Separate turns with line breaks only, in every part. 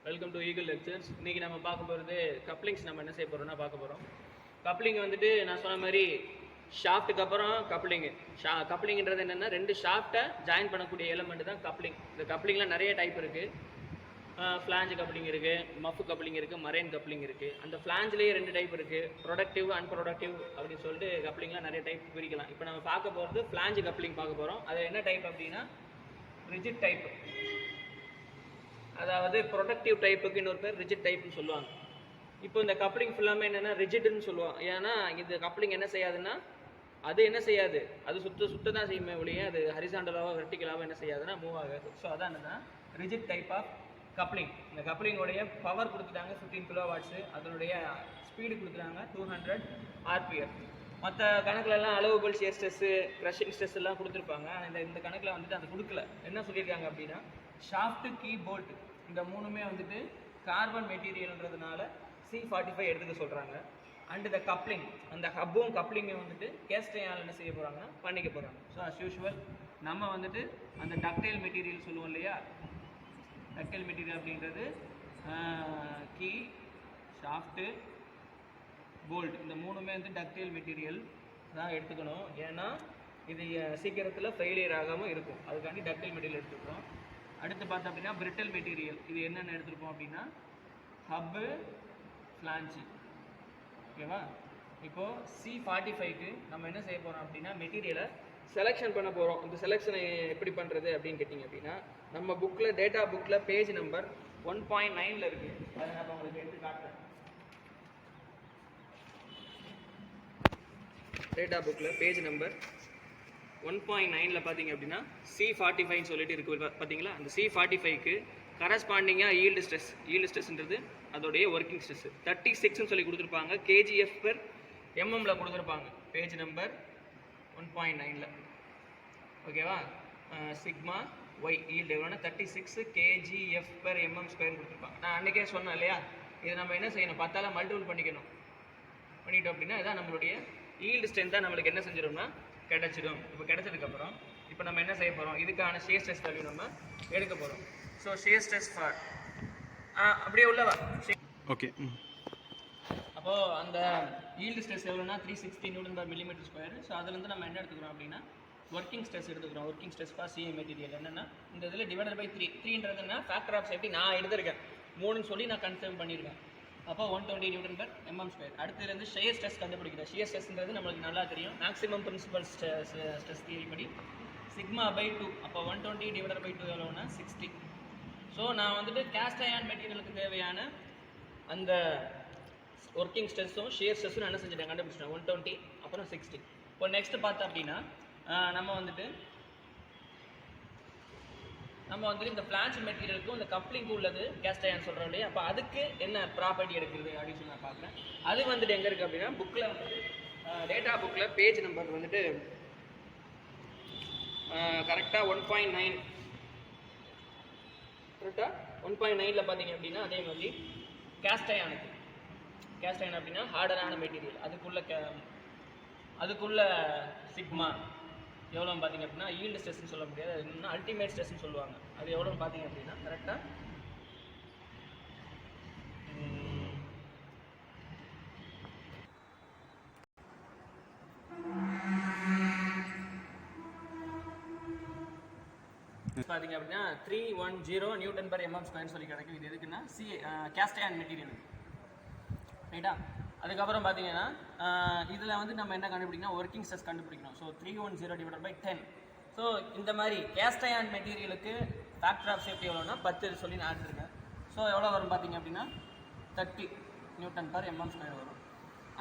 Welcome to eagle lectures. இன்றைக்கி நம்ம பார்க்க போகிறது கப்ளிங்ஸ். நம்ம என்ன செய்ய போகிறோம்னா பார்க்க போகிறோம். கப்ளிங் வந்துட்டு நான் சொன்ன மாதிரி ஷாஃப்ட்டுக்கு அப்புறம் கப்ளிங்கிறது என்னென்னா ரெண்டு ஷாஃப்ட்டை ஜாயின் பண்ணக்கூடிய எலமெண்ட் தான் கப்ளிங். இந்த கப்ளிங்கில் நிறைய டைப் இருக்குது. ஃப்ளாஞ்ச் கப்ளிங் இருக்குது, மஃப் கப்ளிங் இருக்குது, மரைன் கப்ளிங் இருக்குது. அந்த ஃப்ளாஞ்சிலேயே ரெண்டு டைப் இருக்குது, ப்ரொடக்டிவ் அன்ப்ரொடக்டிவ் அப்படின்னு சொல்லிட்டு கப்ளிங்லாம் நிறைய டைப் பிரிக்கலாம். இப்போ நம்ம பார்க்க போகிறது ஃப்ளாஞ்ச் கப்ளிங் பார்க்க போகிறோம். அது என்ன டைப் அப்படின்னா ரிஜிட் டைப். அதாவது ப்ரொடக்டிவ் டைப்புக்கு இன்னொரு பேர் ரிஜிட் டைப்னு சொல்லுவாங்க. இப்போ இந்த கப்ளிங் ஃபுல்லாமே என்னென்னா ரிஜிட்னு சொல்லுவோம். ஏன்னா இந்த கப்ளிங் என்ன செய்யாதுன்னா அது என்ன செய்யாது, அது சுத்த தான் செய்யுமே ஒழிய அது ஹரிசாண்டலாவோ வெர்டிகலாவோ என்ன செய்யாதுன்னா மூவ் ஆகாது. ஸோ அதான் என்னன்னா ரிஜிட் டைப் ஆஃப் கப்ளிங். இந்த கப்ளிங்கோடைய பவர் கொடுத்துட்டாங்க 15 kW, அதனுடைய ஸ்பீடு கொடுத்துட்டாங்க 200 RPM. மற்ற கணக்குலலாம் allowable shear stress, crushing stress எல்லாம் கொடுத்துருப்பாங்க. இந்த கணக்கில் வந்துட்டு அது கொடுக்கல. என்ன சொல்லியிருக்காங்க அப்படின்னா ஷாஃப்ட்டு, கீ, போல்ட் இந்த மூணுமே வந்துட்டு கார்பன் மெட்டீரியல்ன்றதுனால C45 எடுத்துக்க சொல்கிறாங்க. அண்ட் இந்த கப்ளிங், அந்த ஹப்பும் கப்ளிங்கும் வந்துட்டு கேஸ்டையால் என்ன செய்ய போகிறாங்கன்னா பண்ணிக்க போகிறாங்க. ஸோ அஸ் யூஷுவல் நம்ம வந்துட்டு அந்த டக்டைல் மெட்டீரியல் சொல்லுவோம் இல்லையா, டக்டைல் மெட்டீரியல் அப்படின்றது கீ, ஷாஃப்ட்டு, போல்ட் இந்த மூணுமே வந்து டக்டைல் மெட்டீரியல் தான் எடுத்துக்கணும். ஏன்னா இது சீக்கிரத்தில் ஃபெயிலியர் ஆகாமல் இருக்கும், அதுக்காண்டி டக்டைல் மெட்டீரியல் எடுத்துக்கிறோம். அடுத்து பார்த்தோம் அப்படின்னா பிரிட்டல் மெட்டீரியல். இது என்னென்ன எடுத்துருப்போம் அப்படின்னா ஹப்பு, ஃப்ளான்ச்சு. ஓகேவா? இப்போது C45க்கு நம்ம என்ன செய்ய போகிறோம் அப்படின்னா மெட்டீரியலை செலெக்ஷன் பண்ண போகிறோம். இந்த செலெக்ஷனை எப்படி பண்ணுறது அப்படின்னு கேட்டிங்க அப்படின்னா நம்ம புக்கில், டேட்டா புக்கில் பேஜ் நம்பர் 1.9 இருக்குது. அதை நான் உங்களுக்கு எடுத்து காட்டுறேன். டேட்டா புக்கில் பேஜ் நம்பர் 1.9 பார்த்தீங்க அப்படின்னா C45 சொல்லிட்டு இருக்குது பார்த்தீங்களா. அந்த C45க்கு கரஸ்பாண்டிங்காக ஈல்டு ஸ்ட்ரெஸ்ன்றது அதோடைய ஒர்க்கிங் ஸ்ட்ரெஸ் 36ன்னு சொல்லி கொடுத்துருப்பாங்க. kgf/mm கொடுத்துருப்பாங்க பேஜ் நம்பர் 1.9. ஓகேவா? சிக்மா ஒய் ஈல்டு எவ்வளோனா 36 kgf/mm² கொடுத்துருப்பாங்க. நான் அன்றைக்கே சொன்னேன் இல்லையா, இது நம்ம என்ன செய்யணும், 10ஆல் மல்டிபிள் பண்ணிட்டோம் அப்படின்னா இதான் நம்மளுடைய ஈல்டு ஸ்ட்ரென்த்தாக நம்மளுக்கு என்ன செஞ்சிடும்னா கிடச்சிடும். இப்போ கிடச்சதுக்கப்புறம் இப்போ நம்ம என்ன செய்ய போகிறோம், இதுக்கான ஷியர் ஸ்ட்ரெஸ் வேல்யூ நம்ம எடுக்க போகிறோம். ஸோ ஷியர் ஸ்ட்ரெஸ் ஃபார் அப்படியே உள்ளவா
ஓகே.
அப்போது அந்த ஈல்டு ஸ்ட்ரெஸ் எவ்வளோனா 360 Nm². ஸோ அதுலேருந்து நம்ம என்ன எடுத்துக்கிறோம் அப்படின்னா ஒர்க்கிங் ஸ்ட்ரெஸ் எடுத்துக்கிறோம். Working stress for CA material என்னென்னா இந்த இதில் டிவைடட் பை 3ன்றதுன்னா ஃபேக்டர் ஆஃப் சேஃப்டி நான் எடுத்திருக்கேன் 3ன்னு சொல்லி நான் கன்ஃபார்ம் பண்ணியிருக்கேன். அப்போ 120 Nm². அடுத்ததுலேருந்து ஷியர் ஸ்ட்ரெஸ் கண்டுபிடிக்கிறேன். ஷியர் ஸ்ட்ரெஸ்ன்றது நம்மளுக்கு நல்லா தெரியும், மேக்ஸிமம் பிரின்சிபல் ஸ்ட்ரெஸ் தியரி படி σ/2. அப்போ 120 டிவைடட் பை 2 எவ்வளோனா 60. ஸோ நான் வந்துட்டு கேஸ்ட் அயர்ன் மெட்டீரியலுக்கு தேவையான அந்த ஒர்க்கிங் ஸ்ட்ரெஸ்ஸும் ஷியர் ஸ்ட்ரெஸ்ஸும் நான் என்ன செஞ்சுட்டேன், கண்டுபிடிச்சிட்டேன். 120 அப்புறம் 60. இப்போ நெக்ஸ்ட்டு பார்த்தோம் அப்படின்னா நம்ம வந்துட்டு இந்த ஃப்ளான்ச் மெட்டீரியலுக்கும் இந்த கப்ளிங்க்கு உள்ளது கேஸ்ட் அயர்ன் சொல்கிறோம் இல்லையா. அப்போ அதுக்கு என்ன ப்ராப்பர்ட்டி எடுக்கிறது அப்படின்னு சொல்லி நான் பார்க்குறேன். அது வந்துட்டு எங்கே இருக்குது அப்படின்னா புக்கில் வந்துட்டு டேட்டா புக்கில் பேஜ் நம்பர் வந்துட்டு கரெக்டாக 1.9 கரெக்டாக 1.9 பார்த்தீங்க அப்படின்னா அதே மாதிரி கேஸ்ட் அயர்ன் அப்படின்னா ஹார்டரான மெட்டீரியல், அதுக்குள்ள சிக்மா எவ்வளோன்னு பார்த்தீங்க அப்படின்னா ஈல்டு ஸ்ட்ரெஸ்ன்னு சொல்ல முடியாது, அது இன்னும் அல்டிமேட் ஸ்ட்ரெஸ்ன்னு சொல்லுவாங்க. அது எவ்வளோன்னு பார்த்தீங்க அப்படின்னா கரெக்டாக பார்த்தீங்க அப்படின்னா 310 Nm² சொல்லி கிடைக்கும். இது எதுக்குன்னா கேஸ்ட் அயர்ன் மெட்டீரியல், ரைட்டா? அதுக்கப்புறம் பார்த்தீங்கன்னா இதில் வந்து நம்ம என்ன கண்டுபிடிக்கணும், ஒர்க்கிங் ஸ்ட்ரெஸ் கண்டுபிடிக்கணும். So 310 divided by 10. ஸோ இந்த மாதிரி கேஸ்ட் அயர்ன் மெட்டீரியலுக்கு ஃபேக்டர் ஆஃப் சேஃப்டி எவ்வளோனா 10 சொல்லி நான் எடுத்துருக்கேன். ஸோ எவ்வளோ வரும் பார்த்தீங்க அப்படின்னா 30 Nm² வரும்.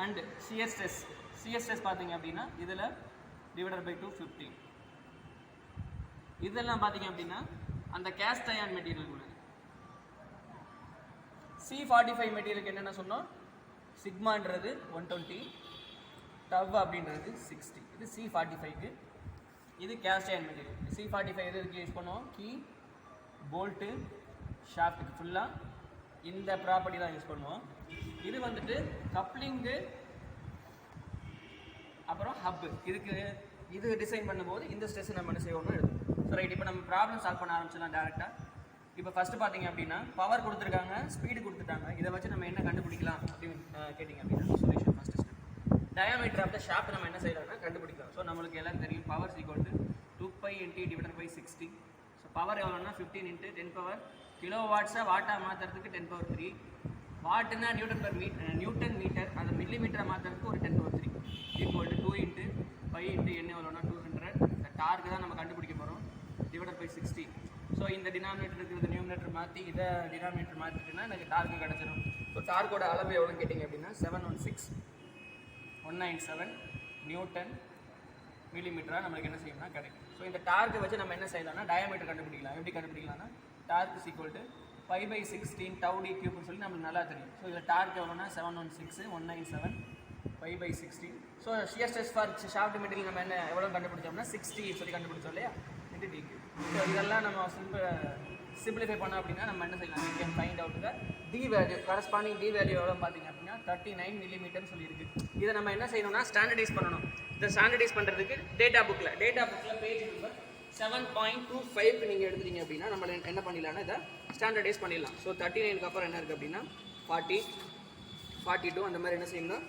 அண்டு ஷியர் ஸ்ட்ரெஸ் பார்த்தீங்க அப்படின்னா இதில் டிவைடட் பை 250. இதெல்லாம் பார்த்தீங்க அப்படின்னா அந்த கேஸ்ட் அயர்ன் மெட்டீரியல் உள்ளது. C45 மெட்டீரியலுக்கு என்னென்ன சொன்னோம், சிக்மான்றது 120, டவ் அப்படின்றது 60. இது C45க்கு. இது கேஸ்ட் அயர்ன் மெட்டீரியல். C45 எதுக்கு யூஸ் பண்ணுவோம், கீ, போல்ட்டு, ஷாஃப்ட்டுக்கு ஃபுல்லாக இந்த ப்ராப்பர்ட்டி தான் யூஸ் பண்ணுவோம். இது வந்துட்டு கப்ளிங்கு அப்புறம் ஹப்பு, இது டிசைன் பண்ணும்போது இந்த ஸ்ட்ரெஸ் நம்ம என்ன செய்வோம்னா எடுக்கும். ஸோ ரைட், இப்போ நம்ம ப்ராப்ளம் சால்வ் பண்ண ஆரம்பிச்சிடலாம் டேரெக்டாக. இப்போ ஃபஸ்ட்டு பார்த்தீங்க அப்படின்னா பவர் கொடுத்துருக்காங்க, ஸ்பீடு கொடுத்துட்டாங்க. இதை வச்சு நம்ம என்ன கண்டுபிடிக்கலாம் அப்படின்னு கேட்டிங்க அப்படின்னா solution first step. Diameter of the shaft நம்ம என்ன செய்யலாம்னா கண்டுபிடிக்கலாம். ஸோ நம்மளுக்கு எல்லாம் தெரியும் power equal to 2π × /60. So power எவ்வளோன்னா 15 × 10 கிலோ வாட்ஸை வாட்டாக மாற்றுறதுக்கு 10⁻³ வாட்டுனா நியூட்டன் மீட்டர், அதை மில்லிமீட்டரை மாற்றுறதுக்கு ஒரு 10⁻³ ஈக்குவல் டு 2 × π × n எவ்வளோனா 200. இந்த டார்க்கு தான் நம்ம கண்டுபிடிக்க போகிறோம் /60. ஸோ இந்த டினாமினேட்டர் இருக்கிறது நியூமினேட்டர் மாற்றி இதை டினாமினேட்டர் மாற்றிட்டுனா எனக்கு டார்க்கு கிடச்சிடும். ஸோ டார்க்கோட அளவு எவ்வளோன்னு கேட்டிங்க அப்படின்னா 716,197 நியூட்டன் மில்லிமீட்டராக நம்மளுக்கு என்ன செய்யணும்னா கிடைக்கும். ஸோ இந்த டார்க்கை வச்சு நம்ம என்ன செய்யலாம்னா டயாமீட்டர் கண்டுபிடிக்கலாம். எப்படி கண்டுபிடிக்கலாம்னா டார்க் ஈக்குவல் டு π/16 τd³ சொல்லி நம்மளுக்கு நல்லா தெரியும். ஸோ இதில் டார்க் எவ்வளோனா 716,197 π/16. So shear stress for shaft material நம்ம என்ன எவ்வளோ கண்டுபிடிச்சோம்னா 60 சொல்லி கண்டுபிடிச்சோம் இல்லையா, into dq. ஸோ இதெல்லாம் நம்ம சிம்பிளிஃபை பண்ணோம் அப்படின்னா நம்ம என்ன செய்யலாம், we can find out the d value, corresponding d value எவ்வளோ பார்த்தீங்க அப்படின்னா 39 மில்லிமீட்டர்னு சொல்லியிருக்கு. இதை நம்ம என்ன செய்யணும்னா ஸ்டாண்டர்டைஸ் பண்ணணும். இதை ஸ்டாண்டர்டைஸ் பண்ணுறதுக்கு டேட்டா புக்கில் பேஜ் நம்பர் 7.25 நீங்கள் எடுத்துட்டீங்க அப்படின்னா நம்ம என்ன பண்ணிடலாம்னா இதை ஸ்டாண்டர்டைஸ் பண்ணிடலாம். ஸோ 39க்கு அப்புறம் என்ன இருக்குது அப்படின்னா 40, 42 அந்த மாதிரி என்ன செய்யணும்னா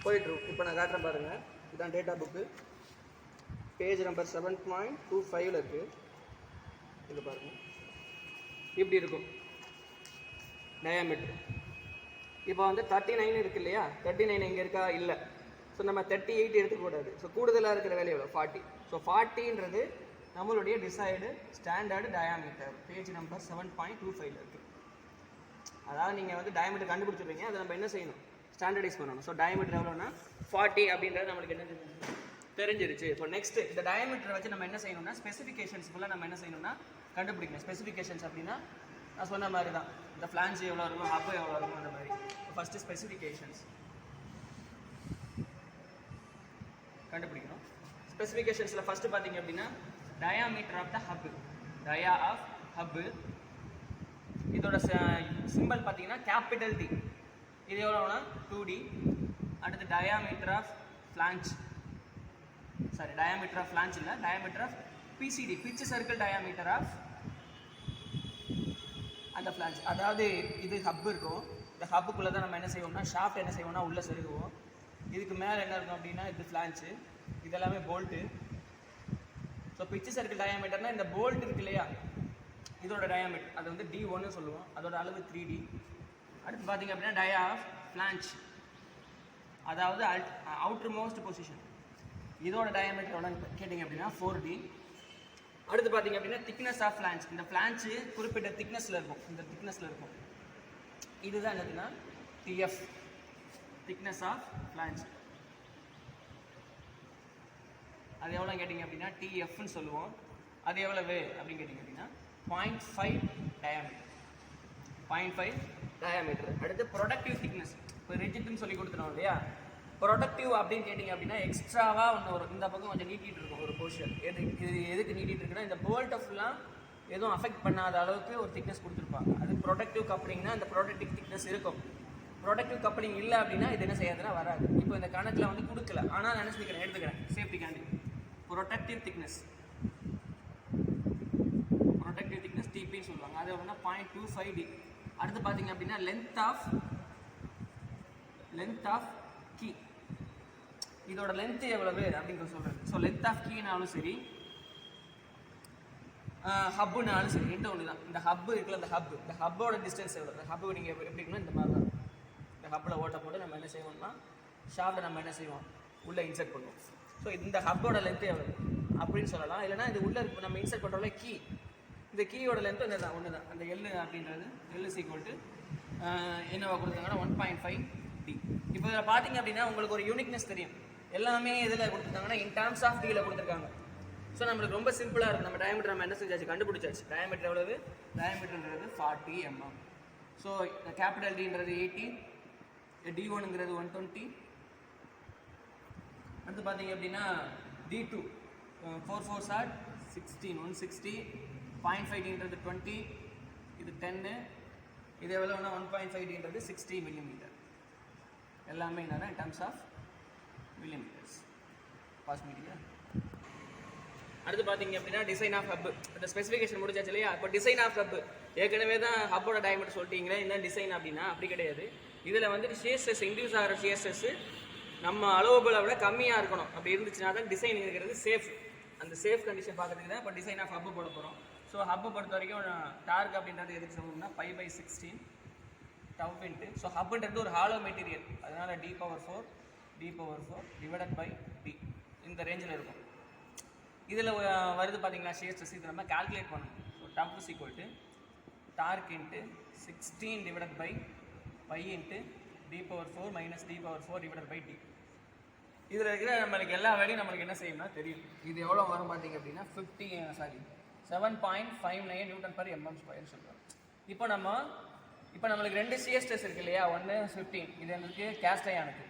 போயிட்டுரும். இப்போ நான் காட்டுறேன் பாருங்கள், இதுதான் டேட்டா புக்கு, பேஜ் நம்பர் 7.25 இருக்குது. இது பாருங்கள், இப்படி இருக்கும் டயாமீட்டர். இப்போ வந்து 39 இருக்குது இல்லையா, 39 எங்கே இருக்கா இல்லை. ஸோ நம்ம 38 எடுத்துக்கூடாது. ஸோ கூடுதலாக இருக்கிற வேலை எவ்வளோ 40. ஸோ 40ன்றது நம்மளுடைய decide standard diameter, page number 7.25 இருக்குது. அதாவது நீங்கள் வந்து டயாமீட்டர் கண்டுபிடிச்சிருவீங்க, அதை நம்ம என்ன செய்யணும் ஸ்டாண்டர்டைஸ் பண்ணணும். ஸோ டயாமீட்டர் எவ்வளோனா 40 அப்படின்றது நம்மளுக்கு என்ன தெரிஞ்சிருச்சு. இப்போ நெக்ஸ்ட்டு இந்த டயாமீட்டரை வச்சு நம்ம என்ன செய்யணும்னா ஸ்பெசிஃபிகேஷன்ஸ் ஃபுல்லாக நம்ம என்ன செய்யணும்னா கண்டுபிடிக்கணும். ஸ்பெசிஃபிகேஷன்ஸ் அப்படின்னா நான் சொன்ன மாதிரி தான், இந்த ஃப்ளான்ஜ் எவ்வளோ இருக்கும், ஹப் எவ்வளோ இருக்கும், அந்த மாதிரி. ஃபஸ்ட்டு ஸ்பெசிஃபிகேஷன்ஸ் கண்டுபிடிக்கணும். ஸ்பெசிஃபிகேஷன்ஸில் ஃபஸ்ட்டு பார்த்தீங்க அப்படின்னா diameter of the hub, dia of hub. இதோட சிம்பிள் பார்த்தீங்கன்னா கேபிட்டல் டி. இது எவ்வளோனா 2d. அடுத்து diameter of flange, sorry diameter of flange இல்லை, diameter of PCD, pitch circle diameter of அந்த ஃப்ளான்ஜ். அதாவது இது ஹப் இருக்கும், இந்த ஹப்புக்குள்ளே தான் நம்ம என்ன செய்வோம்னா ஷாஃப்ட் என்ன செய்வோம்னா உள்ளே செருகுவோம். இதுக்கு மேலே என்ன இருக்கும் அப்படின்னா இது ஃப்ளான்ஜு, இதெல்லாமே போல்ட்டு. ஸோ பிட்ச் சர்க்கிள் டயாமீட்டர்னால் இந்த போல்ட் இருக்கு இல்லையா, இதோட டயாமீட்டர் அது வந்து D1 சொல்லுவோம், அதோட அளவு 3d. அடுத்து பார்த்தீங்க அப்படின்னா டயா ஆஃப் ஃப்ளான்ஜ், அதாவது அவுட்டர் மோஸ்ட் பொசிஷன், இதோட டயாமீட்டர் எவ்வளோன்னு கேட்டிங்க அப்படின்னா 4d. அடுத்து பார்த்தீங்க அப்படின்னா திக்னஸ் ஆஃப் ஃப்ளான்ஜ், இந்த ஃப்ளான்ஜு குறிப்பிட்ட திக்னஸில் இருக்கும், இந்த திக்னஸில் இருக்கும். இதுதான் என்னதுன்னா TF, திக்னஸ் ஆஃப் ஃப்ளான்ஜ். அது எவ்வளோ கேட்டிங்க அப்படின்னா TFன்னு சொல்லுவோம். அது எவ்வளவு அப்படின்னு கேட்டிங்க அப்படின்னா 0.5 டயாமீட்டர், 0.5 டயாமீட்டர். அடுத்து ப்ரொடக்டிவ் திக்னஸ், இப்போ ரிஜிட்னு சொல்லி கொடுத்துருவோம் இல்லையா, ப்ரொடக்டிவ் அப்படின்னு கேட்டிங்க அப்படின்னா எக்ஸ்ட்ராவாக ஒன்று வரும், இந்த பக்கம் கொஞ்சம் நீட்டிகிட்டு இருக்கும் ஒரு போர்ஷன். இது எதுக்கு நீட்டிகிட்டு இருக்குன்னா இந்த போல்ட்டை ஃபுல்லாக எதுவும் அஃபெக்ட் பண்ணாத அளவுக்கு ஒரு திக்னஸ் கொடுத்துருப்பாங்க. அது ப்ரொடக்டிவ் கப்ளிங்னா அந்த ப்ரொடக்டிவ் திக்னஸ் இருக்கும். ப்ரொடக்டிவ் கப்ளிங் இல்லை அப்படின்னா இது என்ன செய்யாதுன்னா வராது. இப்போ இந்த கணக்கில் வந்து கொடுக்கல, ஆனால் நான் நினச்சிக்கிறேன் எடுத்துக்கிறேன் சேஃப்டிக்காண்டி. ப்ரொடக்டிவ் திக்னஸ் டிபின்னு சொல்லுவாங்க, அது அப்படின்னா 0.25d. அடுத்து பார்த்தீங்க அப்படின்னா லென்த் ஆஃப் கீ, இதோட லென்த் எவ்வளவு அப்படிங்கிறத சொல்கிறது. ஸோ லென்த் ஆஃப் கீனாலும் சரி ஹப்புனாலும் சரி ரெண்டு ஒன்று தான். இந்த ஹப்பு இருக்குல்ல, இந்த ஹப்போட டிஸ்டன்ஸ் எவ்வளோ, இந்த ஹப்பு நீங்கள் எப்படி இருக்குன்னா இந்த மாதிரி தான். இந்த ஹப்பில் ஓட்ட போட்டு நம்ம என்ன செய்வோம்னா ஷாஃப்ட்டை நம்ம என்ன செய்வோம் உள்ளே இன்சர்ட் பண்ணுவோம். ஸோ இந்த ஹப்போட லென்த்து எவ்வளோ அப்படின்னு சொல்லலாம். இல்லைனா இது உள்ளே இப்போ நம்ம இன்சர்ட் பண்ணுறோம்ல கீ, இந்த கீயோட லென்த்து என்ன தான் ஒன்று தான். அந்த L அப்படின்றது L = என்னவா கொடுத்துருக்காங்கன்னா 1.5d. இப்போ இதில் பார்த்தீங்க அப்படின்னா உங்களுக்கு ஒரு யூனிக்னஸ் தெரியும். எல்லாமே இதில் கொடுத்துருக்காங்கன்னா இன் டேர்ம்ஸ் ஆஃப் டியில் கொடுத்துருக்காங்க. ஸோ நம்மளுக்கு ரொம்ப சிம்பிளாக இருக்கும். நம்ம டயாமீட்டர் நம்ம என்ன செஞ்சாச்சு கண்டுபிடிச்சாச்சு. டயாமீட்டர் எவ்வளவு, டயாமீட்டர்ன்றது 40 mm. ஸோ கேபிட்டல் டின்றது 80, D1ங்கிறது 120. அடுத்து பார்த்தீங்க அப்படின்னா D2 4 4s are 16, 160. 0.5dன்றது 20, இது 10, இது எவ்வளோன்னா 1.5dன்றது 60 millimeter. எல்லாமே என்னன்னா in terms of millimeters. பாஸ் மீடியா. அடுத்து பார்த்தீங்க அப்படின்னா டிசைன் ஆஃப் ஹப். இந்த ஸ்பெசிஃபிகேஷன் முடிஞ்சாச்சு இல்லையா? இப்போ டிசைன் ஆஃப் ஹப் ஏற்கனவே தான் ஹப்போட டயமீட்டர் சொல்லிட்டீங்களே, என்ன டிசைன் அப்படின்னா அப்படி கிடையாது. இதில் வந்து ஷியர் ஸ்ட்ரெஸ் இன்டியூஸ் ஆகிற ஷியர் ஸ்ட்ரெஸ் நம்ம அளவுகளை விட கம்மியாக இருக்கணும். அப்படி இருந்துச்சுன்னா தான் டிசைன் இருக்கிறது சேஃப். அந்த சேஃப் கண்டிஷன் பார்க்கறதுக்கு தான் இப்போ டிசைன் ஆஃப் ஹப் போட போகிறோம். ஸோ ஹப்பை பொறுத்த வரைக்கும் டார்க் அப்படின்றது எதுக்கு சொல்லணும்னா π/16 டவ் இன்ட்டு. ஸோ ஹப்புன்றது ஒரு ஹாலோ மெட்டீரியல், அதனால் d⁴ டிவைடட் பை டி இந்த ரேஞ்சில் இருக்கும். இதில் வருது பார்த்தீங்களா ஷியர் ஸ்ட்ரெஸ், இது நம்ம கால்குலேட் பண்ணணும். So tau is equal to torque into 16 divided by π into d⁴ minus d⁴ divided by D. இதில் இருக்கிற நம்மளுக்கு எல்லா வேலையும் நம்மளுக்கு என்ன செய்யணும்னா தெரியும். இது எவ்வளோ வரும் பார்த்தீங்க அப்படின்னா 7.59 N/mm² சொல்கிறோம். இப்போ நம்மளுக்கு 2 ஷியர் ஸ்ட்ரெஸ் இருக்கு இல்லையா? ஒன்று 15, இது எனக்கு கேஸ்ட் அயனுக்கு.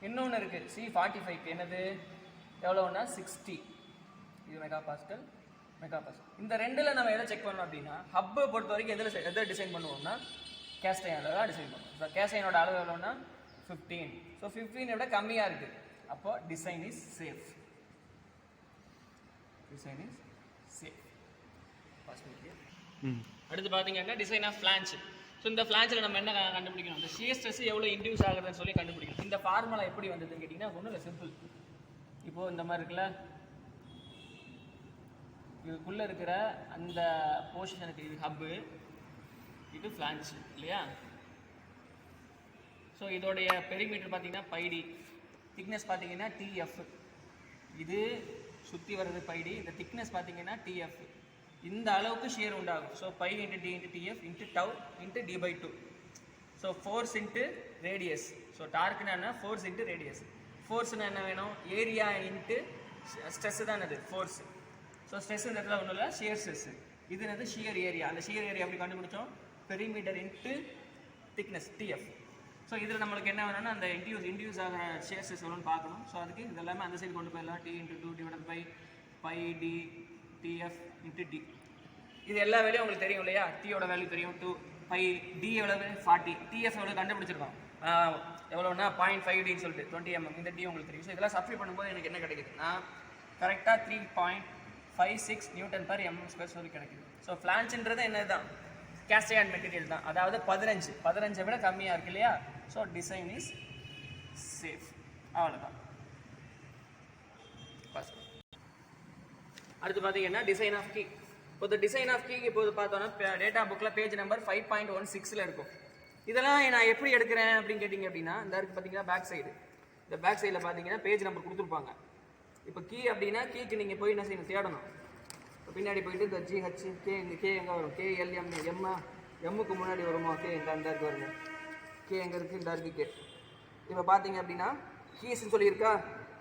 இன்னொன்று இருக்குது C45, என்னது எவ்வளோன்னா 60, இது மெகா பாஸ்கல். இந்த ரெண்டில் நம்ம எதை செக் பண்ணோம் அப்படின்னா, ஹப்பை பொறுத்த வரைக்கும் எதை டிசைன் பண்ணுவோம்னா கேஸ்ட் அயனில் தான் டிசைன் பண்ணுவோம். ஸோ கேஸ்ட் அயனோட அளவு எவ்வளோன்னா 15. ஸோ 15 விட கம்மியாக இருக்குது. அப்போ டிசைன் இஸ் சேஃப். அடுத்து பார்த்தீங்கன்னா டிசைன் ஆஃப் ஃபிளான்ச். ஸோ இந்த ஃபிளான்ச்சில் நம்ம என்ன கண்டுபிடிக்கணும்? இந்த ஷியர் ஸ்ட்ரெஸ் எவ்வளோ இன்டியூஸ் ஆகுதுன்னு சொல்லி கண்டுபிடிக்கணும். இந்த ஃபார்முலா எப்படி வந்ததுன்னு கேட்டிங்கன்னா ஒன்றும் இல்லை, சிம்பிள். இப்போது இந்த மாதிரி இருக்குல்ல, இதுக்குள்ளே இருக்கிற அந்த பொசிஷனுக்கு இது ஹப்பு, இது ஃபிளான்ச் இல்லையா? ஸோ இதோடைய பெரிமீட்டர் பார்த்தீங்கன்னா πd, திக்னஸ் பார்த்தீங்கன்னா TF, இது சுற்றி வர்றது πd, இந்த திக்னஸ் பார்த்தீங்கன்னா TF. இந்த அளவுக்கு ஷியர் உண்டாகும். So π into d into TF into tau into d/2. So force into radius. So டார்க்னா என்ன? Force into radius. ஃபோர்ஸ்னா என்ன வேணும்? ஏரியா இன்ட்டு ஸ்ட்ரெஸ் தான் அது ஃபோர்ஸ். ஸோ ஸ்ட்ரெஸ் இந்த இடத்துல ஒன்றும் இல்லை, ஷியர் ஸ்ட்ரெஸ். இது என்னது? Shear area. அந்த ஷியர் ஏரியா எப்படி கண்டுபிடிச்சோம்? Perimeter into thickness TF. So இதில் நம்மளுக்கு என்ன வேணும்னா அந்த இன்டியூஸ் ஆகிற ஷியர் ஸ்ட்ரெஸ் எவ்வளோன்னு பார்க்கணும். ஸோ அதுக்கு இது எல்லாமே அந்த சைடு கொண்டு போயிடலாம். T into 2 divided by πd TF into D. இது எல்லா வேலையும் உங்களுக்கு தெரியும் இல்லையா? Tயோட வேல்யூ தெரியும் 2, π D எவ்வளவு 40, TF எவ்வளோ கண்டுபிடிச்சிருக்கோம், எவ்வளோன்னா 0.5Dன்னு சொல்லிட்டு 20 mm. இந்த D உங்களுக்கு தெரியும். ஸோ இதெல்லாம் சப்ஸ்டிட்யூட் பண்ணும்போது எனக்கு என்ன கிடைக்குதுன்னா கரெக்டாக 3.56 Nm² சொல்லி கிடைக்குது. ஸோ ஃபிளான்ச்ன்றது என்ன தான்? கேஸ்ட் அயன் மெட்டீரியல் தான், அதாவது 15 விட கம்மியாக இருக்கு இல்லையா? So design is safe. அவ்வளோதான். அடுத்து பார்த்தீங்கன்னா டிசைன் ஆஃப் கீ. இப்போ இந்த டிசைன் ஆஃப் கீ இப்போது பார்த்தோன்னா டேட்டா புக்கில் பேஜ் நம்பர் 5.16 இருக்கும். இதெல்லாம் நான் எப்படி எடுக்கிறேன் அப்படின்னு கேட்டிங்க அப்படின்னா, இந்த இருக்குது பார்த்தீங்கன்னா பேக் சைடு. இந்த பேக் சைடில் பார்த்தீங்கன்னா பேஜ் நம்பர் கொடுத்துருப்பாங்க. இப்போ கீ அப்படின்னா கீக்கு நீங்கள் போய் என்ன செய்யணும்? தேடணும். இப்போ பின்னாடி போயிட்டு இந்த GH கே, இந்த கே எங்கே வரும்? KLM, எம்முக்கு முன்னாடி வருமா? கே இந்த இருக்கு வருங்க. கே எங்கே இருக்குது? இந்த இருக்கு கே. இப்போ பார்த்தீங்க அப்படின்னா கீஸ்ன்னு சொல்லியிருக்கா?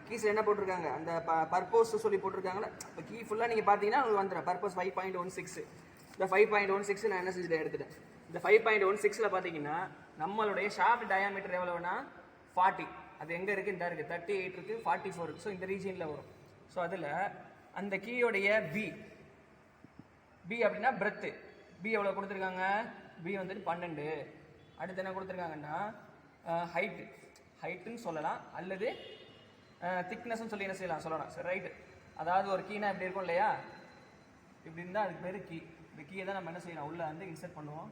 கீஸில் என்ன போட்டிருக்காங்க? அந்த பர்போஸ் சொல்லி போட்டிருக்காங்களே. இப்போ கீ ஃபுல்லாக நீங்கள் பார்த்தீங்கன்னா உங்களுக்கு வந்துடும் பர்பஸ் 5.16. இந்த 5.16 நான் என்ன செஞ்சுட்டேன்? எடுத்துட்டேன். இந்த 5.16 பார்த்தீங்கன்னா நம்மளுடைய ஷாஃப்ட் டயாமீட்டர் எவ்வளோனா 40. அது எங்கே இருக்குது? இந்த இருக்குது 38 இருக்குது, 44 இருக்குது. ஸோ இந்த ரீஜியனில் வரும். ஸோ அதில் அந்த கீயோடைய பி அப்படின்னா பிரெத்து. பி எவ்வளோ கொடுத்துருக்காங்க? பி வந்துட்டு 12. அடுத்து என்ன கொடுத்துருக்காங்கன்னா ஹைட்டுன்னு சொல்லலாம், அல்லது திக்னஸ்ன்னு சொல்லி என்ன செய்யலாம்? சொல்லலாம். சரி, ரைட்டு. அதாவது ஒரு கீனா இப்படி இருக்கும் இல்லையா? இப்படி இருந்தால் அதுக்கு பேர் கீ. இந்த கீயை தான் நம்ம என்ன செய்யலாம்? உள்ளே வந்து இன்சர்ட் பண்ணுவோம்.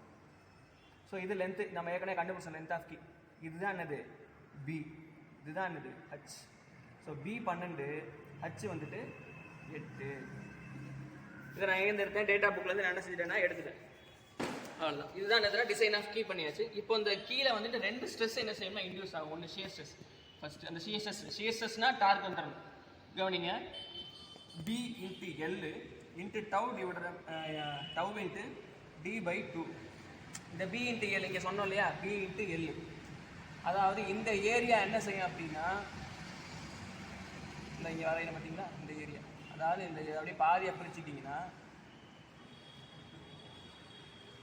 ஸோ இது லென்த்து, நம்ம ஏற்கனவே கண்டுபிடிச்சோம் லென்த் ஆஃப் கீ. இதுதான் என்னது? பி. இதுதான் என்னது? H. ஸோ பி 12, H வந்துட்டு 8. இதை நான் எங்கே எடுத்தேன்? டேட்டா புக்லேருந்து நான் என்ன செஞ்சுட்டேன்னா எடுத்துட்டேன். அவ்வளோதான். இதுதான் என்ன டிசைன் ஆஃப் கீ பண்ணியாச்சு. இப்போ இந்த கீழே வந்துட்டு 2 ஸ்ட்ரெஸ் என்ன செய்யணும்னா இன்டியூஸ் ஆகும். ஒன்று ஷியர் ஸ்ட்ரெஸ். ஃபஸ்ட்டு அந்த ஷியர் ஸ்ட்ரெஸ்னால் டார்க் வந்துடணும். கவனிங்க, B into L into tau into D/2. இந்த B இன்ட்டு L இங்கே சொன்னோம் இல்லையா? B into L. அதாவது இந்த ஏரியா என்ன செய்யும் அப்படின்னா, இந்த இங்கே வரையில பார்த்தீங்களா? இந்த ஏரியா, அதாவது இந்த அப்படியே பாதியாக பிரிச்சுட்டிங்கன்னா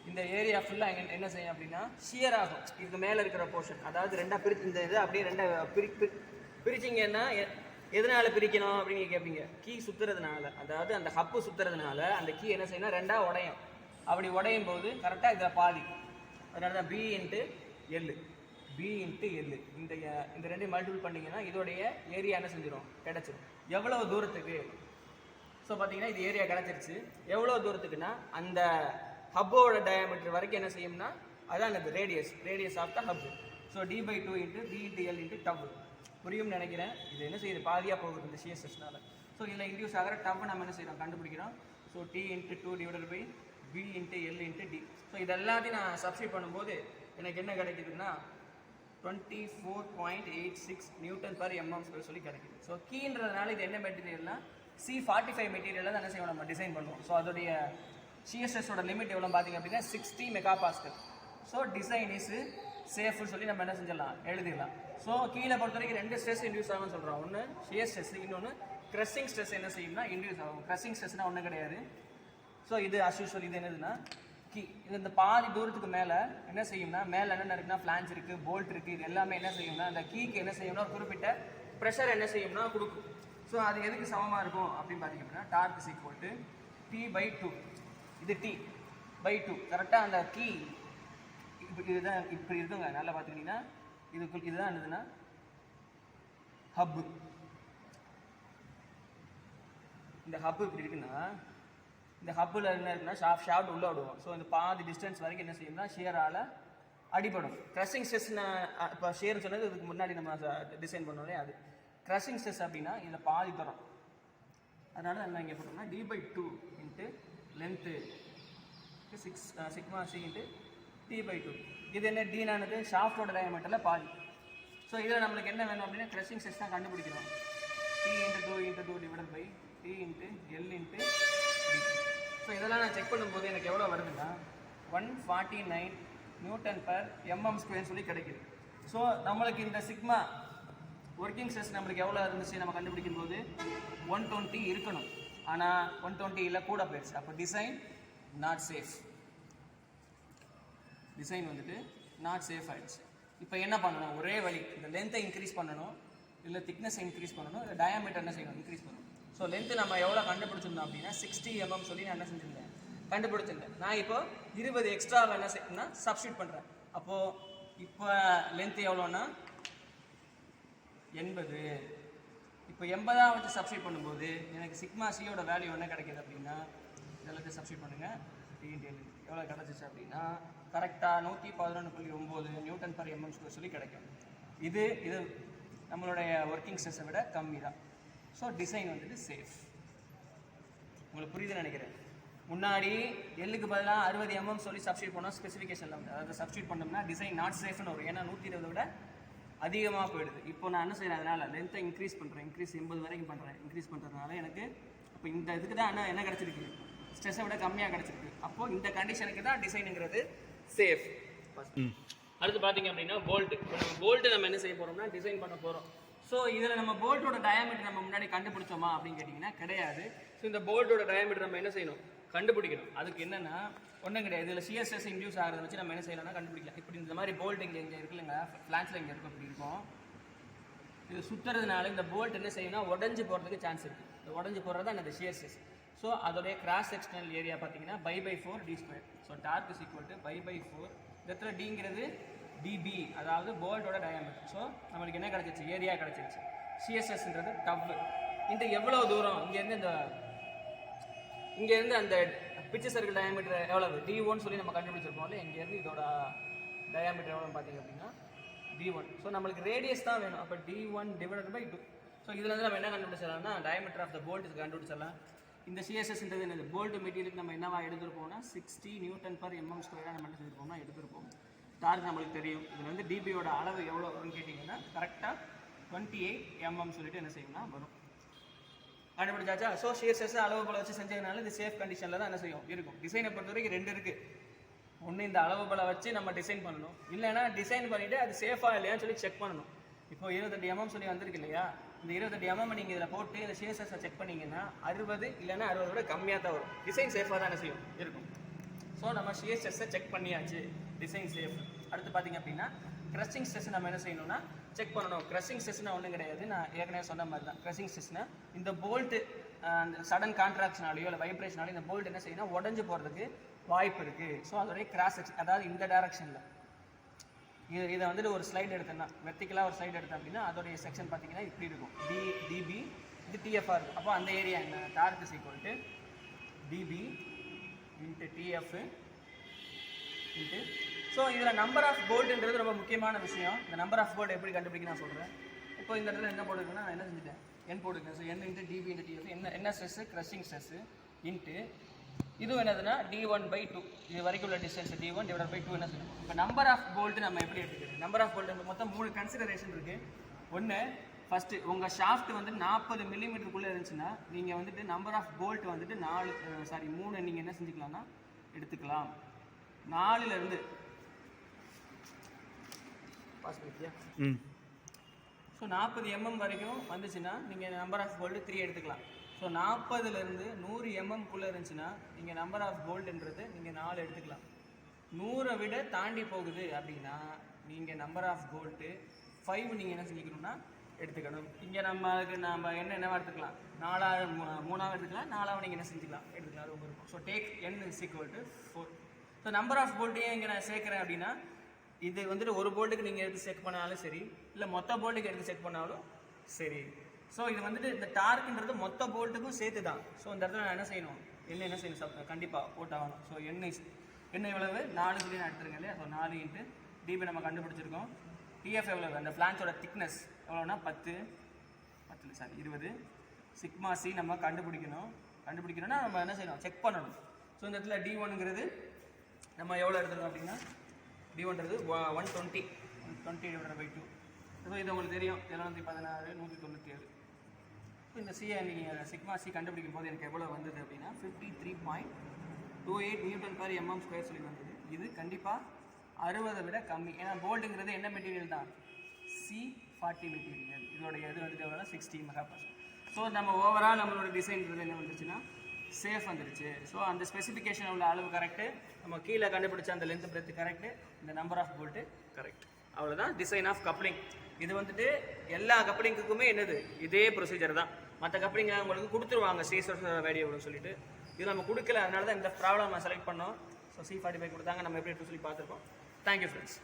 இந்த ஏரியா ஃபுல்லாக என்ன செய்யும் அப்படின்னா ஷியர் ஆகும். இதுக்கு மேலே இருக்கிற போர்ஷன், அதாவது ரெண்டாக பிரிச்சு இந்த இதை அப்படியே ரெண்டாக பிரிச்சிங்கன்னா எதனால் பிரிக்கணும் அப்படின்னு கேட்பீங்க. கீ சுற்றுறதுனால, அதாவது அந்த ஹப்பு சுற்றுறதுனால அந்த கீ என்ன செய்யணும்? ரெண்டாக உடையும். அப்படி உடையும் போது கரெக்டாக இதில் பாதி, அதனால தான் B இன்ட்டு L. இந்த ரெண்டையும் மல்டிபிள் பண்ணிங்கன்னா இதோடைய ஏரியா என்ன செஞ்சிடும்? கிடச்சிடும். எவ்வளவு தூரத்துக்கு? ஸோ பார்த்தீங்கன்னா இது ஏரியா கிடச்சிருச்சு. எவ்வளோ தூரத்துக்குன்னா அந்த ஹப்போட டயாமீட்டர் வரைக்கும் என்ன செய்யும்னா அதான் அந்த radius of the hub. So d/2 into b into L into tau. புரியும்னு நினைக்கிறேன். இது என்ன செய்யுது, பாதியாக போகுது இந்த ஷியர் ஸ்ட்ரெஸ்னால. ஸோ இதில் இன்டியூஸ் ஆகிற டவ் நம்ம என்ன செய்யறோம், கண்டுபிடிக்கிறோம். So t into 2 divided by b into L into D. So இது எல்லாத்தையும் நான் சப்ஸ்டிட் பண்ணும்போது எனக்கு என்ன கிடைக்குதுன்னா 24.86 நியூட்டன் பர் mm ஸ்கொயர் சொல்லி கிடைக்குது. ஸோ கீன்றதுனால இது என்ன மெட்டீரியல்னா C45 மெட்டீரியலில் தான் என்ன செய்வோம், நம்ம டிசைன் பண்ணுவோம். ஸோ அதோடைய ஷியர் ஸ்ட்ரெஸ்ஸோட லிமிட் எவ்வளோ பார்த்தீங்க அப்படின்னா 60 MPa. ஸோ டிசைன் இஸ் சேஃப்னு சொல்லி நம்ம என்ன செஞ்சிடலாம், எழுதிடலாம். ஸோ கீழே பொறுத்த வரைக்கும் 2 ஸ்ட்ரெஸ் இன்டியூஸ் ஆகும்னு சொல்கிறோம். ஒன்று ஷியர் ஸ்ட்ரெஸ், இன்னொன்று கிரஷிங் ஸ்ட்ரெஸ் என்ன செய்யும்னா இன்டியூஸ் ஆகும். கிரஷிங் ஸ்ட்ரெஸ்னால் ஒன்றும் கிடையாது. ஸோ இது அஸ்யூஷுவல். இது என்னதுன்னா இது இந்த பாதி தூரத்துக்கு மேலே என்ன செய்யும்னா, மேலே என்னென்ன இருக்குன்னா ஃப்ளான்ஸ் இருக்குது, போல்ட் இருக்குது. இது எல்லாமே என்ன செய்யும்னா அந்த கீக்கு என்ன செய்யும்னா ஒரு குறிப்பிட்ட ப்ரெஷர் என்ன செய்யும்னா கொடுக்கும். ஸோ அது எதுக்கு சமமாக இருக்கும் அப்படின்னு பார்த்தீங்க அப்படின்னா dark is equal to T/2. இது T/2 கரெக்டாக அந்த கீ இதுதான் இப்படி இருக்குங்க. நல்லா பார்த்துக்கிட்டிங்கன்னா இதுதான் என்னதுன்னா ஹப்பு. இந்த ஹப்பு இப்படி இருக்குன்னா இந்த ஹப்பில் என்ன இருக்குன்னா ஷாஃப்ட் உள்ளே விடுவோம். ஸோ இந்த பாதி டிஸ்டன்ஸ் வரைக்கும் என்ன செய்யும்னா ஷியரால் அடிப்படும். க்ரஷிங் ஸ்ட்ரெஸ் இப்போ ஷியர் சொன்னது இதுக்கு முன்னாடி நம்ம டிசைன் பண்ணோம்லே அது க்ரஷிங் ஸ்ட்ரெஸ் அப்படின்னா இதில் பாதி தரும். அதனால என்ன இங்கே போட்டோம்னா d/2 into length 6 sigma c into T/2. இது என்ன டீனானது ஷாஃப்டோட டயாமீட்டரில் பாதி. ஸோ இதில் நம்மளுக்கு என்ன வேணும் அப்படின்னா க்ரஷிங் ஸ்ட்ரெஸ் தான் கண்டுபிடிக்கணும். T/2 divided by T into L into D. So இதெல்லாம் நான் செக் பண்ணும்போது எனக்கு எவ்வளோ வருதுன்னா 149 நியூட்டன் பர் mm ஸ்கொயர் சொல்லி கிடைக்குது. ஸோ நம்மளுக்கு இந்த சிக்மா ஒர்க்கிங் ஸ்ட்ரெஸ் நம்மளுக்கு எவ்வளோ இருந்துச்சு நம்ம கண்டுபிடிக்கும் போது 120 இருக்கணும். ஆனால் 120 இல்லை, கூட போயிடுச்சு. அப்போ டிசைன் நாட் சேஃப். டிசைன் வந்துட்டு நாட் சேஃப் ஆகிடுச்சு. இப்போ என்ன பண்ணணும், ஒரே வழி, இந்த லென்த்தை இன்க்ரீஸ் பண்ணணும், இல்லை திக்னஸ் இன்க்ரீஸ் பண்ணணும், இல்லை டயாமீட்டர் என்ன செய்யணும், இன்க்ரீஸ் பண்ணணும். ஸோ லென்த்து நம்ம எவ்வளோ கண்டுபிடிச்சிருந்தோம் அப்படின்னா 60 mm சொல்லி நான் என்ன செஞ்சுருந்தேன், கண்டுபிடிச்சிருந்தேன். நான் இப்போ 20 எக்ஸ்ட்ரா என்ன செய்யணும்னா சப்ஸ்டியூட் பண்ணுறேன். அப்போது இப்போ லென்த்து எவ்வளோன்னா 80. இப்போ 80 வச்சு சப்ஸ்டியூட் பண்ணும்போது எனக்கு சிக்மா சியோட வேல்யூ என்ன கிடைக்கிது அப்படின்னா இதெல்லாத்தையும் சப்ஸ்டியூட் பண்ணுங்கள். எவ்வளோ கிடச்சிச்சு அப்படின்னா கரெக்டாக 111.9 நியூட்டன் பர் mm ஸ்கொயர் சொல்லி கிடைக்கும். இது நம்மளுடைய ஒர்க்கிங் ஸ்ட்ரெஸ்ஸை விட கம்மி தான். ஸோ டிசைன் வந்துட்டு சேஃப். உங்களுக்கு புரியுதுன்னு நினைக்கிறேன். முன்னாடி எல்லுக்கு பதிலாக 60 mm சொல்லி சப்ஸ்டியூட் பண்ணோம் ஸ்பெசிஃபிகேஷனில். அதாவது சப்ஸ்டியூட் பண்ணோம்னா டிசைன் நாட் சேஃப்னு வரும். ஏன்னா 120 விட அதிகமாக போயிடுது. இப்போ நான் என்ன செய்கிறேன், அதனால் லென்த்தை இன்க்ரீஸ் பண்ணுறேன். இன்க்ரீஸ் 80 வரைக்கும் பண்ணுறேன். இன்க்ரீஸ் பண்ணுறதுனால எனக்கு இப்போ இந்த இதுக்கு தான் என்ன கிடச்சிருக்கு, ஸ்ட்ரெஸ்ஸை விட கம்மியாக கிடச்சிருக்கு. அப்போது இந்த கண்டிஷனுக்கு தான் டிசைனுங்கிறது சேஃப். அடுத்து பார்த்தீங்க அப்படின்னா போல்ட்டு நம்ம என்ன செய்ய போகிறோம்னா டிசைன் பண்ண போகிறோம். ஸோ இதில் நம்ம போல்ட்டோட டயாமீட்டர் நம்ம முன்னாடி கண்டுபிடிச்சோமா அப்படின்னு கேட்டிங்கன்னா கிடையாது. ஸோ இந்த போல்ட்டோட டயாமீட்டர் நம்ம என்ன செய்யணும், கண்டுபிடிக்கணும். அதுக்கு என்னென்னா ஒன்றும் கிடையாது. இதில் ஷியர் ஸ்ட்ரெஸ் இன்டியூஸ் ஆகிறத வச்சு நம்ம என்ன செய்யலாம்னா கண்டுபிடிக்கலாம். இப்படி இந்த மாதிரி போல்ட் இங்கே இருக்கு இல்லைங்க, ஃப்ளான்ஸில் இங்கே இருக்கும், இப்படி இருக்கும். இது சுற்றுறதுனால இந்த போல்ட் என்ன செய்யணும்னா உடஞ்சி போகிறதுக்கு சான்ஸ் இருக்குது. இந்த உடஞ்சி போகிறது தான் அந்த ஷியர் ஸ்ட்ரெஸ். ஸோ அதோடைய கிராஸ் செக்ஷனல் ஏரியா பார்த்தீங்கன்னா π/4 d². So torque is equal to π/4. இந்த இடத்துல டிங்கிறது dB, அதாவது போல்ட்டோட டயாமீட்டர். ஸோ நம்மளுக்கு என்ன கிடச்சிச்சு, ஏரியா கிடச்சிருச்சு. சிஎஸ்எஸ்ன்றது டவ். இந்த எவ்வளோ தூரம் இங்கேருந்து அந்த பிச்சு சர்க்கிள் டயாமீட்டர் எவ்வளவு d1 சொல்லி நம்ம கண்டுபிடிச்சிருப்போம் இல்லை. இங்கேருந்து இதோட டயாமீட்டர் எவ்வளோ பார்த்தீங்க அப்படின்னா d1. ஸோ நம்மளுக்கு ரேடியஸ் தான் வேணும். அப்போ d1 டிவைடட் பை 2. ஸோ இதில் வந்து நம்ம என்ன கண்டுபிடிச்சிடலாம்னா டயாமீட்டர் ஆஃப் த போல்ட் கண்டுபிடிச்சிடலாம். இந்த சிஎஸ்எஸ்ன்றது என்னது, போல்ட் மெட்டீரியலுக்கு நம்ம என்னவா எடுத்துருப்போம்னா 60 நியூட்டன் பர் mm ஸ்கொயராக நம்ம என்ன செஞ்சுருப்போம்னா எடுத்துருப்போம். டார்க் நம்மளுக்கு தெரியும். இதில் வந்து டிபியோட அளவு எவ்வளோ வரும்னு கேட்டிங்கன்னா கரெக்டாக 28 mm சொல்லிட்டு என்ன செய்யணும்னா வரும். கண்டுபிடிச்சாச்சா? ஸோ ஷியர் ஸ்ட்ரெஸ் அளவு போல வச்சு செஞ்சதுனால இது சேஃப் கண்டிஷனில் தான் என்ன செய்யும் இருக்கும். டிசைனை பொறுத்த வரைக்கும் 2 இருக்குது. ஒன்று இந்த அளவு போல வச்சு நம்ம டிசைன் பண்ணணும், இல்லைன்னா டிசைன் பண்ணிவிட்டு அது சேஃபாக இல்லையான்னு சொல்லி செக் பண்ணணும். இப்போ 28 mm சொல்லி வந்திருக்கு இல்லையா, இந்த 28 mm நீங்கள் இதில் போட்டு இந்த ஷியர் ஸ்ட்ரெஸ்ஸை செக் பண்ணிங்கன்னா 60 இல்லைன்னா 60 விட கம்மியாக தான் வரும். டிசைன் சேஃபாக தான் என்ன செய்யும் இருக்கும். ஸோ நம்ம ஷியர் ஸ்ட்ரெஸ்ஸை செக் பண்ணியாச்சு, டிசைன் சேஃப். அடுத்து பார்த்தீங்க அப்படின்னா க்ரஷிங் ஸ்ட்ரெஸ் நம்ம என்ன செய்யணும்னா செக் பண்ணணும். க்ரஷிங் ஸ்ட்ரெஸ்னா ஒன்றும் கிடையாது, நான் ஏற்கனவே சொன்ன மாதிரி தான். க்ரஷிங் ஸ்ட்ரெஸ்னா இந்த போல்ட்டு அந்த சடன் கான்ட்ராக்ஷனாலேயோ இல்லை வைப்ரேஷனாலேயோ இந்த போல்ட் என்ன செய்யணும், உடஞ்சி போகிறதுக்கு வாய்ப்பு இருக்குது. ஸோ அதோடைய கிராஸ் செக்ஷன், அதாவது இந்த டைரக்ஷனில் இதை வந்துட்டு ஒரு ஸ்லைட் எடுத்தேன்னா வெர்டிக்கலாக ஒரு ஸ்லைட் எடுத்தேன் அப்படின்னா அதோடைய செக்ஷன் பார்த்தீங்கன்னா இப்படி இருக்கும். டிபி இது டிஎஃப்ஆர் இருக்குது. அப்போ அந்த ஏரியா என்ன, torque is equal to DB into TF into. So இதில் நம்பர் ஆஃப் போல்ட்ன்றது ரொம்ப முக்கியமான விஷயம். இந்த நம்பர் ஆஃப் போல்ட் எப்படி கண்டுபிடிக்க நான் சொல்கிறேன். இப்போ இந்த இடத்துல என்ன போட்டுருக்குன்னா நான் என்ன செஞ்சுட்டேன், என் போட்டுருக்கேன். So n into DP into DF என்ன ஸ்ட்ரெஸ்ஸு, க்ரஷிங் ஸ்ட்ரெஸ்ஸு இன்ட்டு இதுவும் என்னதுன்னா d1/2, இது வரைக்கும் உள்ள டிஸ்டன்ஸ் d1/2 என்ன சொல்லணும். இப்போ நம்பர் ஆஃப் போல்ட் நம்ம எப்படி எடுத்துக்கிறது, நம்பர் ஆஃப் போல்ட் மொத்தம் 3 கன்சிடரேஷன் இருக்குது. ஒன்று, ஃபஸ்ட்டு உங்கள் ஷாஃப்ட் வந்து 40 மில்லிமீட்டருக்குள்ளே இருந்துச்சுன்னா நீங்கள் வந்துட்டு நம்பர் ஆஃப் போல்ட் வந்துட்டு 3 நீங்கள் என்ன செஞ்சுக்கலாம்னா எடுத்துக்கலாம். 4லேருந்து பாஸ் பண்ணிக்கியா. ஸோ 40 mm வரைக்கும் வந்துச்சுன்னா நீங்கள் நம்பர் ஆஃப் போல்ட் 3 எடுத்துக்கலாம். ஸோ 40லேருந்து 100 mmக்குள்ளே இருந்துச்சுன்னா நீங்கள் நம்பர் ஆஃப் போல்ட்ன்றது நீங்கள் 4 எடுத்துக்கலாம். 100 விட தாண்டி போகுது அப்படின்னா நீங்கள் நம்பர் ஆஃப் போல்ட்டு 5 நீங்கள் என்ன செஞ்சுக்கணும்னா எடுத்துக்கணும். இங்கே நம்ம என்னவா எடுத்துக்கலாம், 3ஆக எடுத்துக்கலாம், 4ஆக நீங்கள் என்ன செஞ்சுக்கலாம் எடுத்துக்கலாம், அது ரொம்ப இருக்கும். So take n is equal to 4. So number of போல்ட்டையும் இங்கே நான் சேர்க்குறேன் அப்படின்னா இது வந்துட்டு ஒரு போல்ட்டுக்கு நீங்கள் எடுத்து செக் பண்ணாலும் சரி, இல்லை மொத்த போல்ட்டுக்கு எடுத்து செக் பண்ணாலும் சரி. ஸோ இது வந்துட்டு இந்த டார்க்குன்றது மொத்த போல்ட்டுக்கும் சேர்த்து தான். ஸோ இந்த இடத்துல நான் என்ன செய்யணும், என்ன செய்யணும், கண்டிப்பாக போட்டாகணும். ஸோ என்ன எவ்வளவு 4 சொல்லி நான் எடுத்துருக்கேன் இல்லையா. ஸோ 4 இன்ட்டு டிபி நம்ம கண்டுபிடிச்சிருக்கோம். டிஎஃப் எவ்வளவு, அந்த ஃப்ளான்ஸோட திக்னஸ் எவ்வளோனா 20 சிக்மா சி நம்ம கண்டுபிடிக்கணும்னா நம்ம என்ன செய்யணும், செக் பண்ணணும். ஸோ இந்த இடத்துல D1ங்கிறது நம்ம எவ்வளோ எடுத்துருக்கோம் அப்படின்னா D1ன்றது 120/2. ஸோ இது உங்களுக்கு தெரியும் 716 197. ஸோ இந்த சியை நீங்கள் சிக்மா சி கண்டுபிடிக்கும் போது எனக்கு எவ்வளோ வந்தது அப்படின்னா 53.28 Nm/mm² சொல்லி வந்தது. இது கண்டிப்பாக 60 விட கம்மி. ஏன்னா போல்ட்டுங்கிறது என்ன மெட்டீரியல் தான், C40 மெட்டீரியல். இதோடைய இது வந்துட்டு எவ்வளோனா 60 MPa. ஸோ நம்ம ஓவரால் நம்மளோட டிசைன்றது என்ன வந்துருச்சுன்னா சேஃப் வந்துருச்சு. ஸோ அந்த ஸ்பெசிஃபிகேஷன் உள்ள அளவு கரெக்டு, நம்ம கீழே கண்டுபிடிச்ச அந்த லென்த் பிரெத் கரெக்டு, இந்த நம்பர் ஆஃப் போல்ட்டு கரெக்ட். அவ்வளோதான் டிசைன் ஆஃப் கப்ளிங். இது வந்துட்டு எல்லா கப்ளிங்குக்குமே என்னது இதே ப்ரொசீஜர் தான். மற்ற கப்ளிங் உங்களுக்கு கொடுத்துருவாங்க சீசர் வேடியோன்னு சொல்லிட்டு, இது நம்ம கொடுக்கல, அதனால தான் இந்த ப்ராப்ளம் நம்ம செலக்ட் பண்ணோம். ஸோ C45 கொடுத்தாங்க, நம்ம எப்படி எடுத்து சொல்லி பார்த்துருக்கோம். Thank you friends.